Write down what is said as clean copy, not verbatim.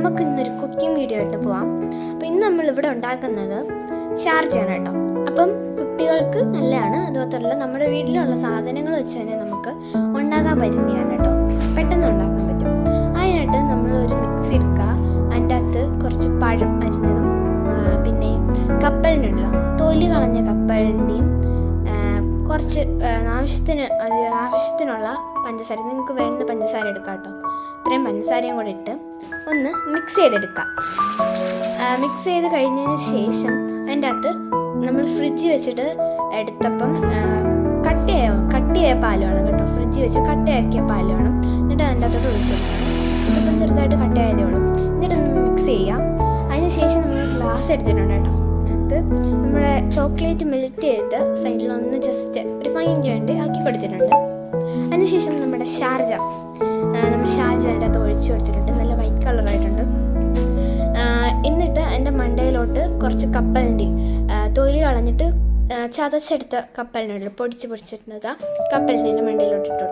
നമുക്ക് ഇന്നൊരു cooking video ആയിട്ട് പോവാം. അപ്പോൾ ഇന്ന് നമ്മളിവിടെ ഉണ്ടാക്കുന്നത് ഷാർജയാണ് കേട്ടോ. അപ്പം കുട്ടികൾക്ക് നല്ലതാണ്. അതുമാത്രമല്ല നമ്മുടെ വീട്ടിലുള്ള സാധനങ്ങൾ വെച്ച് തന്നെ നമുക്ക് ഉണ്ടാക്കാൻ പറ്റുന്നതാണ് കേട്ടോ. പെട്ടെന്ന് ഉണ്ടാക്കാൻ പറ്റും. അതിനായിട്ട് നമ്മളൊരു മിക്സി എടുക്കുക. അതിൻ്റെ അകത്ത് കുറച്ച് പഴം അരിഞ്ഞതും പിന്നെ കപ്പലിനുള്ള തൊലി കളഞ്ഞ കപ്പലിൻ്റെയും കുറച്ച് ആവശ്യത്തിനുള്ള പഞ്ചസാര, നിങ്ങൾക്ക് വേണ്ട പഞ്ചസാര എടുക്കാം കേട്ടോ. ഇത്രയും പഞ്ചസാരയും കൂടെ ഇട്ട് ഒന്ന് മിക്സ് ചെയ്തെടുക്കാം. മിക്സ് ചെയ്ത് കഴിഞ്ഞതിന് ശേഷം അതിൻ്റെ അകത്ത് നമ്മൾ ഫ്രിഡ്ജ് വെച്ചിട്ട് എടുത്തപ്പം കട്ടിയായ പാല് വേണം കേട്ടോ. ഫ്രിഡ്ജ് വെച്ച് കട്ടിയാക്കിയ പാല് വേണം. എന്നിട്ട് അതിൻ്റെ അകത്തോട്ട് ഒഴിച്ചു കൊടുക്കണം. ഇപ്പം ചെറുതായിട്ട് കട്ടിയായതേ ഉള്ളൂ. എന്നിട്ടൊന്ന് മിക്സ് ചെയ്യാം. അതിന് ശേഷം നമ്മൾ ഗ്ലാസ് എടുത്തിട്ടുണ്ട് കേട്ടോ. അതിനകത്ത് നമ്മുടെ ചോക്ലേറ്റ് മെൽറ്റ് ചെയ്ത് സൈഡിലൊന്ന് ജസ്റ്റ് ഒരു ഫൈനിന് വേണ്ടി ആക്കി കൊടുത്തിട്ടുണ്ട്. അതിനുശേഷം നമ്മുടെ ഷാർജ അതിൻ്റെ അകത്ത് ഒഴിച്ചു കൊടുത്തിട്ടുണ്ട്. നല്ല വൈറ്റ് കളറായിട്ടുണ്ട്. എന്നിട്ട് അതിൻ്റെ മണ്ടയിലോട്ട് കുറച്ച് കപ്പലിൻ്റെ തൊലി കളഞ്ഞിട്ട് ചതച്ചെടുത്ത കപ്പലിനുള്ളിൽ പൊടിച്ചിട്ടുള്ളത് കപ്പലിൻ്റെ മണ്ടയിലോട്ട് ഇട്ട്